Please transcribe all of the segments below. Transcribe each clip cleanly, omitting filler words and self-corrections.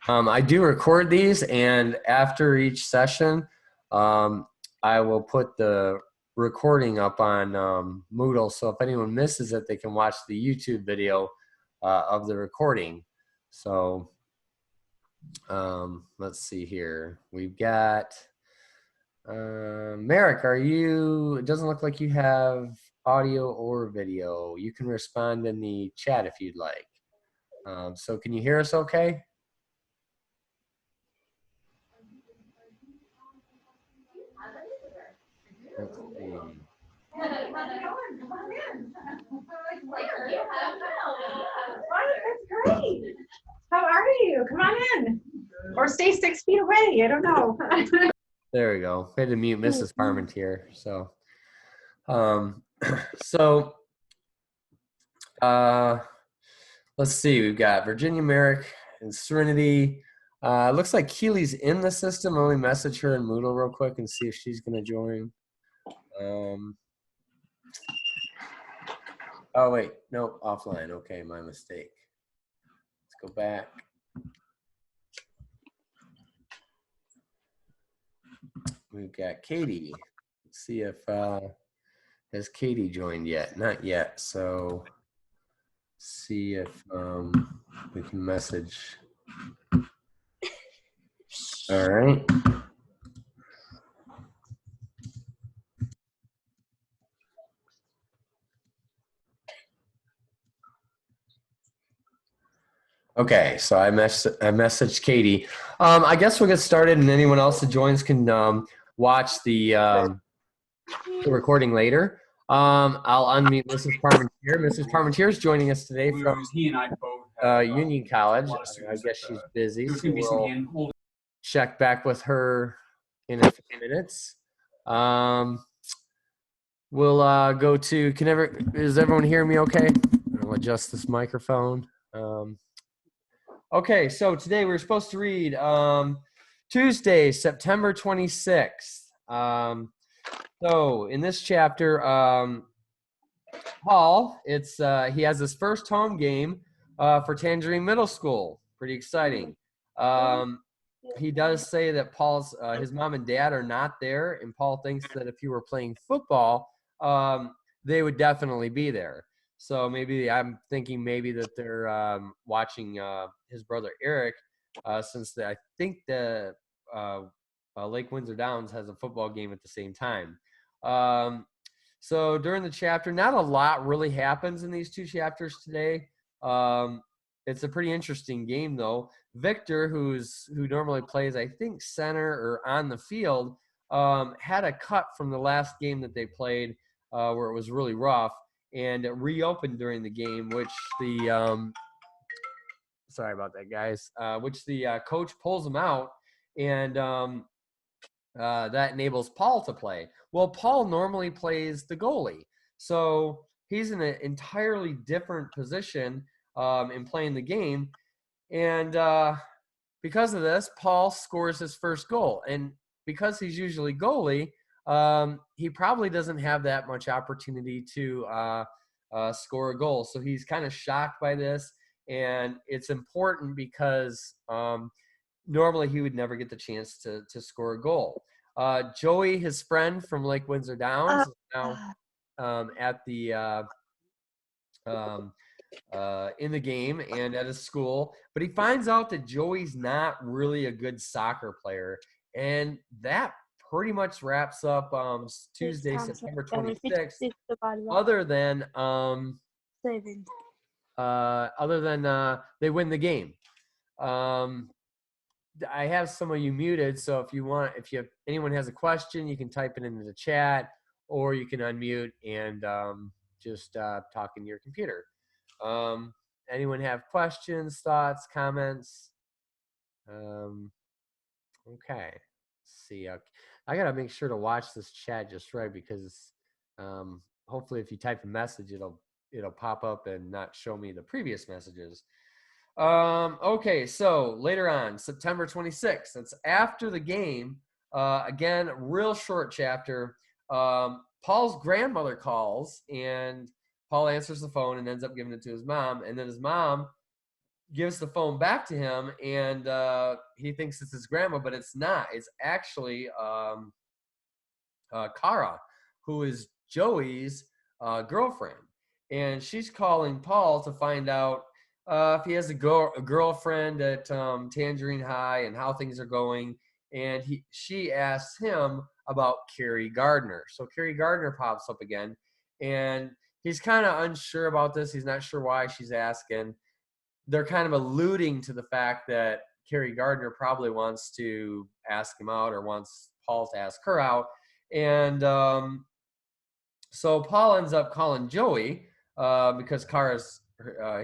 I do record these, and after each session, um, I will put the recording up on Moodle. So if anyone misses it, they can watch the YouTube video of the recording. So let's see here. We've got Merrick. It doesn't look like you have audio or video. You can respond in the chat if you'd like. So can you hear us okay? Let's see. How's it going? Come on in. That's great. How are you? Come on in. Or stay 6 feet away. I don't know. There we go. We had to mute Mrs. Parmentier. So, so let's see. We've got Virginia Merrick and Serenity. Looks like Keely's in the system. Let me message her in Moodle real quick and see if she's going to join. Oh, wait. No, offline. Okay, my mistake. Let's go back. We've got Katie. Let's see if has Katie joined yet? Not yet. So see if we can message. All right. Okay, so I messaged Katie. I guess we'll get started, and anyone else that joins can watch the recording later. I'll unmute Mrs. Parmentier. Mrs. Parmentier is joining us today from Union College. I guess she's busy, so we'll check back with her in a few minutes. We'll go to, is everyone hearing me okay? I'll adjust this microphone. Okay, so today we're supposed to read Tuesday, September 26th. So in this chapter, Paul, he has his first home game for Tangerine Middle School. Pretty exciting. He does say that his mom and dad are not there, and Paul thinks that if he were playing football, they would definitely be there. So I'm thinking that they're watching his brother Eric, since I think the Lake Windsor Downs has a football game at the same time. So during the chapter, not a lot really happens in these two chapters today. It's a pretty interesting game, though. Victor, who normally plays, I think, center or on the field, had a cut from the last game that they played where it was really rough, and it reopened during the game, which sorry about that, guys, which the coach pulls him out, and that enables Paul to play. Well, Paul normally plays the goalie, so he's in an entirely different position in playing the game, and because of this, Paul scores his first goal, and because he's usually goalie, he probably doesn't have that much opportunity to score a goal. So he's kind of shocked by this, and it's important because normally he would never get the chance to score a goal. Joey, his friend from Lake Windsor Downs, is now at the in the game and at his school, but he finds out that Joey's not really a good soccer player, and that pretty much wraps up Tuesday, September 26th. Other than they win the game. I have some of you muted, so if anyone has a question, you can type it into the chat, or you can unmute and just talk into your computer. Anyone have questions, thoughts, comments? Okay. Let's see. I gotta make sure to watch this chat just right, because hopefully if you type a message, it'll pop up and not show me the previous messages. Okay, so later on, September 26th, that's after the game. Again, real short chapter. Paul's grandmother calls, and Paul answers the phone and ends up giving it to his mom. And then his mom gives the phone back to him, and he thinks it's his grandma, but it's not. It's actually Kara, who is Joey's girlfriend, and she's calling Paul to find out if he has a girlfriend at Tangerine High and how things are going. And she asks him about Carrie Gardner. So Carrie Gardner pops up again, and he's kind of unsure about this. He's not sure why she's asking. They're kind of alluding to the fact that Carrie Gardner probably wants to ask him out or wants Paul to ask her out. And so Paul ends up calling Joey because Kara's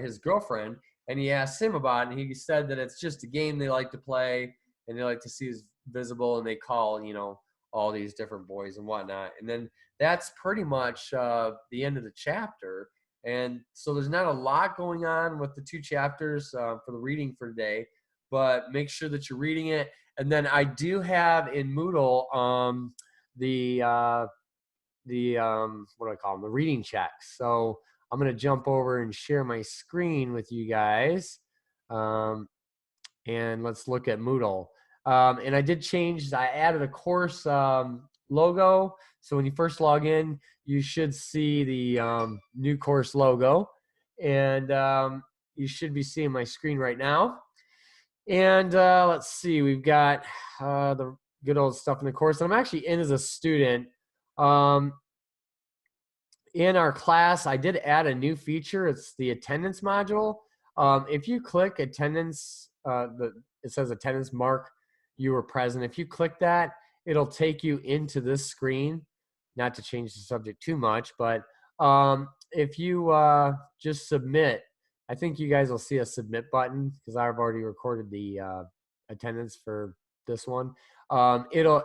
his girlfriend, and he asks him about it. And he said that it's just a game they like to play, and they like to see who's visible, and they call, all these different boys and whatnot. And then that's pretty much the end of the chapter. And so there's not a lot going on with the 2 chapters for the reading for today, but make sure that you're reading it. And then I do have in Moodle the what do I call them? The reading checks. So I'm going to jump over and share my screen with you guys. And let's look at Moodle. And I did change, I added a course logo. So when you first log in, you should see the new course logo. And you should be seeing my screen right now. And let's see, we've got the good old stuff in the course. I'm actually in as a student. In our class, I did add a new feature. It's the attendance module. If you click attendance, it says attendance mark you were present. If you click that, it'll take you into this screen. Not to change the subject too much, but if you just submit, I think you guys will see a submit button because I've already recorded the attendance for this one. It'll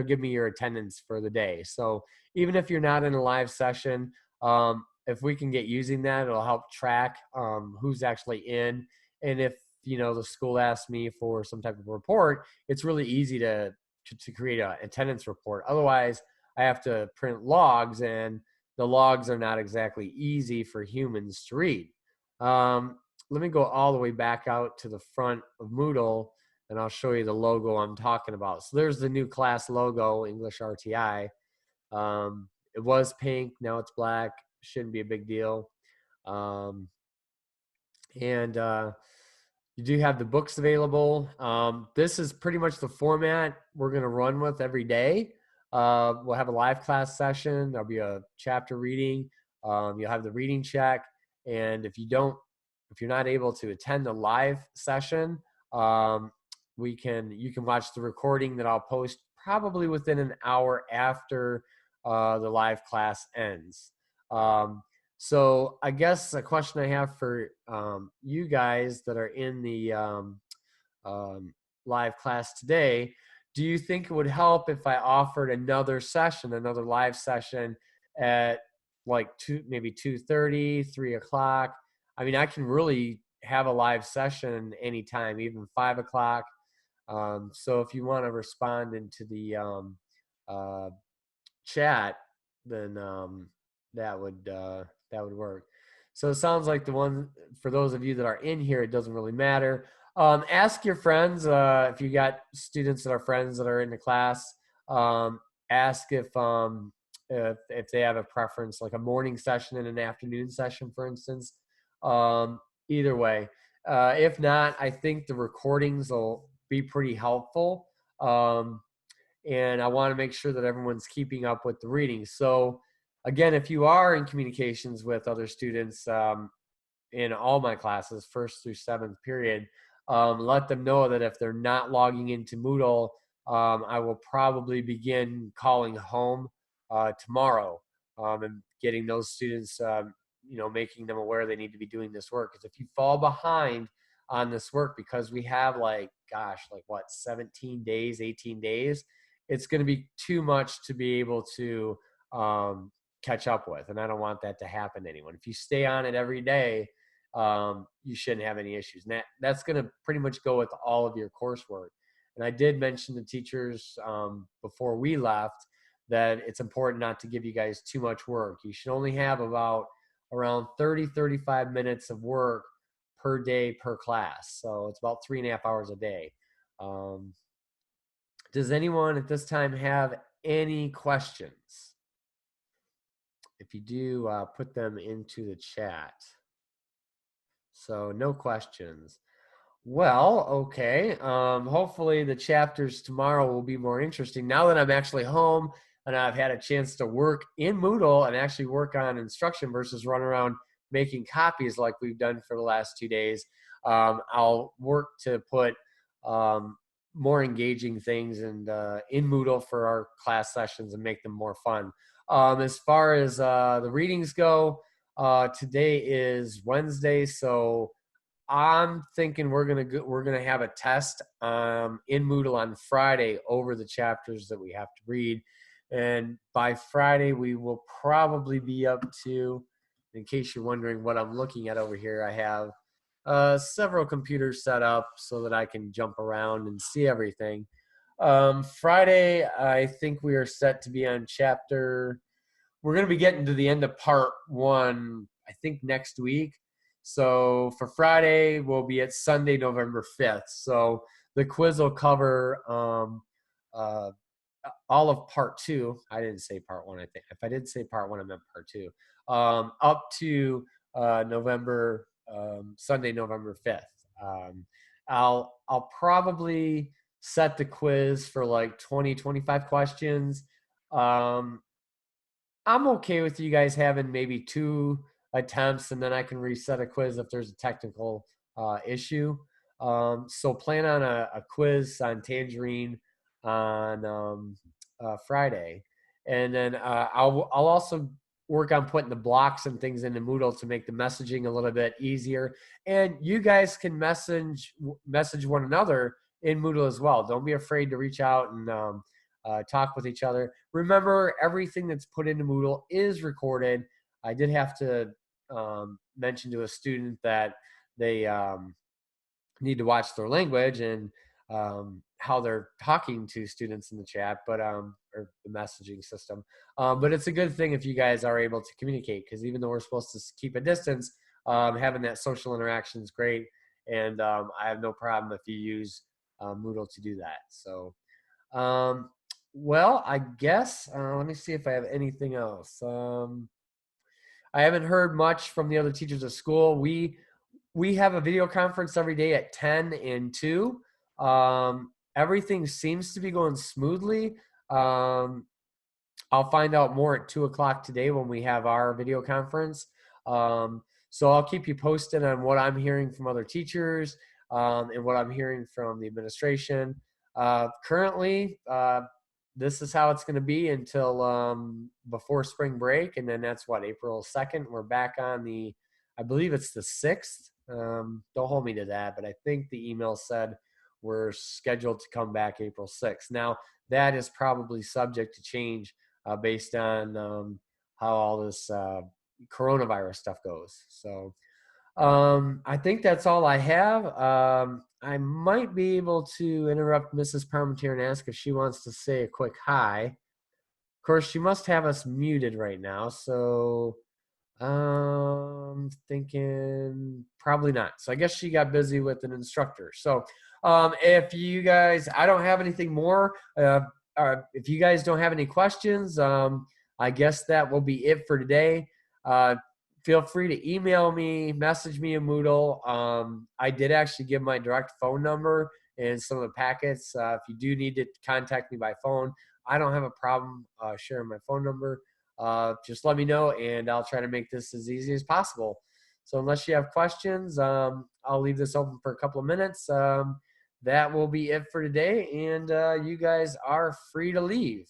give me your attendance for the day. So even if you're not in a live session, if we can get using that, it'll help track who's actually in. And if the school asks me for some type of report, it's really easy to create an attendance report. Otherwise, I have to print logs, and the logs are not exactly easy for humans to read. Let me go all the way back out to the front of Moodle, and I'll show you the logo I'm talking about. So there's the new class logo, English RTI. It was pink, now it's black. Shouldn't be a big deal. And you do have the books available. This is pretty much the format we're going to run with every day. We'll have a live class session. There'll be a chapter reading. You'll have the reading check. And if you're not able to attend the live session, you can watch the recording that I'll post probably within an hour after the live class ends. So I guess a question I have for you guys that are in the live class today, do you think it would help if I offered another live session at like maybe 2:30, 3 o'clock? I mean, I can really have a live session anytime, even 5 o'clock. So if you want to respond into the chat, then that would work. So it sounds like the one for those of you that are in here, it doesn't really matter. Ask your friends if you got students that are friends that are in the class. Ask if they have a preference, like a morning session and an afternoon session, for instance. Either way, if not, I think the recordings will be pretty helpful. And I want to make sure that everyone's keeping up with the reading. So again, if you are in communications with other students in all my classes, 1st through 7th period, let them know that if they're not logging into Moodle, I will probably begin calling home tomorrow and getting those students, making them aware they need to be doing this work. Because if you fall behind on this work, because we have 17 days, 18 days, it's going to be too much to be able to catch up with. And I don't want that to happen to anyone. If you stay on it every day, you shouldn't have any issues. And that's going to pretty much go with all of your coursework. And I did mention to teachers before we left that it's important not to give you guys too much work. You should only have around 30, 35 minutes of work per day per class. So it's about 3.5 hours a day. Does anyone at this time have any questions? If you do, put them into the chat. So no questions. Well, okay. Hopefully the chapters tomorrow will be more interesting. Now that I'm actually home and I've had a chance to work in Moodle and actually work on instruction versus run around making copies like we've done for the last 2 days, I'll work to put more engaging things and in Moodle for our class sessions and make them more fun. As far as the readings go, today is Wednesday, so I'm thinking we're gonna have a test in Moodle on Friday over the chapters that we have to read, and by Friday we will probably be up to. In case you're wondering what I'm looking at over here, I have several computers set up so that I can jump around and see everything. Friday, I think we are set to be on chapter. We're going to be getting to the end of part 1, I think, next week. So for Friday, we'll be at Sunday, November 5th. So the quiz will cover all of part 2. I didn't say part 1, I think. If I did say part 1, I meant part 2. Up to Sunday, November 5th. I'll probably set the quiz for like 20, 25 questions. I'm okay with you guys having maybe 2 attempts, and then I can reset a quiz if there's a technical issue. So plan on a quiz on Tangerine on Friday, and then I'll also work on putting the blocks and things into Moodle to make the messaging a little bit easier. And you guys can message one another in Moodle as well. Don't be afraid to reach out and talk with each other. Remember, everything that's put into Moodle is recorded. I did have to mention to a student that they need to watch their language and how they're talking to students in the chat, but or the messaging system. But it's a good thing if you guys are able to communicate, because even though we're supposed to keep a distance, having that social interaction is great. And I have no problem if you use Moodle to do that. So, well, I guess, let me see if I have anything else. I haven't heard much from the other teachers at school. We have a video conference every day at 10 and 2. Everything seems to be going smoothly. I'll find out more at 2 o'clock today when we have our video conference. So I'll keep you posted on what I'm hearing from other teachers and what I'm hearing from the administration. Currently, this is how it's going to be until before spring break. And then that's what, April 2nd. We're back on I believe it's the 6th. Don't hold me to that, but I think the email said we're scheduled to come back April 6th. Now, that is probably subject to change based on how all this coronavirus stuff goes. So I think that's all I have. I might be able to interrupt Mrs. Parmentier and ask if she wants to say a quick hi. Of course, she must have us muted right now, so thinking probably not. So I guess she got busy with an instructor. So if you guys, I don't have anything more. If you guys don't have any questions, I guess that will be it for today. Feel free to email me, message me in Moodle. I did actually give my direct phone number in some of the packets. If you do need to contact me by phone, I don't have a problem sharing my phone number. Just let me know, and I'll try to make this as easy as possible. So unless you have questions, I'll leave this open for a couple of minutes. That will be it for today, and you guys are free to leave.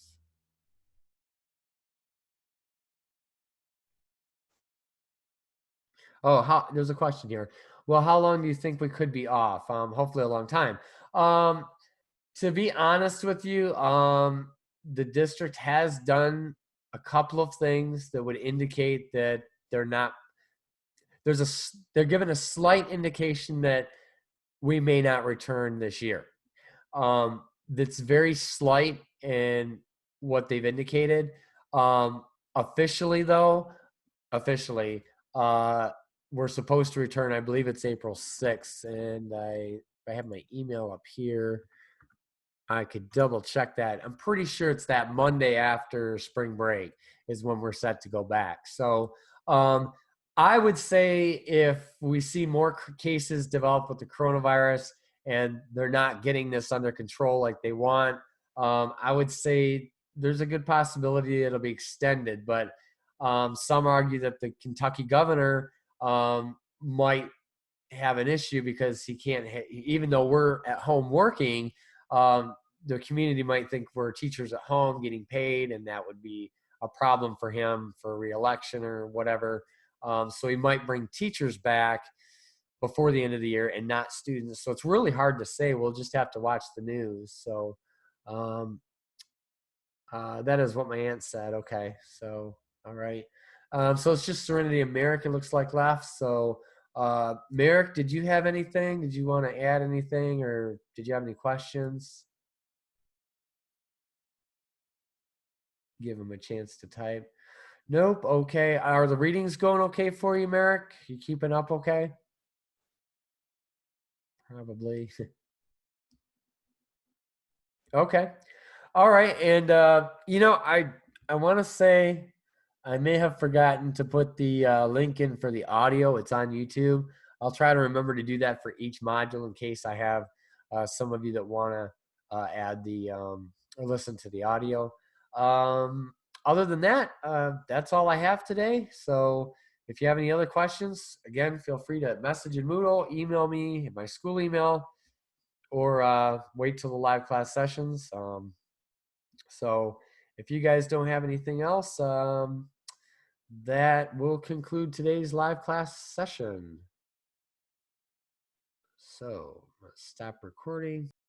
Oh, there's a question here. Well, how long do you think we could be off? Hopefully a long time. To be honest with you, the district has done a couple of things that would indicate that they're given a slight indication that we may not return this year. That's very slight in what they've indicated. Officially, we're supposed to return. I believe it's April 6th, and I have my email up here. I could double check that. I'm pretty sure it's that Monday after spring break is when we're set to go back. So I would say if we see more cases develop with the coronavirus and they're not getting this under control like they want, I would say there's a good possibility it'll be extended. But some argue that the Kentucky governor might have an issue because he can't, even though we're at home working, the community might think we're teachers at home getting paid, and that would be a problem for him for reelection or whatever. So he might bring teachers back before the end of the year and not students. So it's really hard to say. We'll just have to watch the news. So that is what my aunt said. Okay. So, all right. So it's just Serenity American looks like left. So Merrick, did you have anything? Did you want to add anything, or did you have any questions? Give him a chance to type. Nope. Okay. Are the readings going okay for you, Merrick? You keeping up okay? Probably. Okay. All right. And I want to say I may have forgotten to put the link in for the audio. It's on YouTube. I'll try to remember to do that for each module in case I have some of you that want to add the or listen to the audio. Other than that, that's all I have today. So if you have any other questions, again, feel free to message in Moodle, email me at my school email, or wait till the live class sessions. So if you guys don't have anything else, that will conclude today's live class session. So let's stop recording.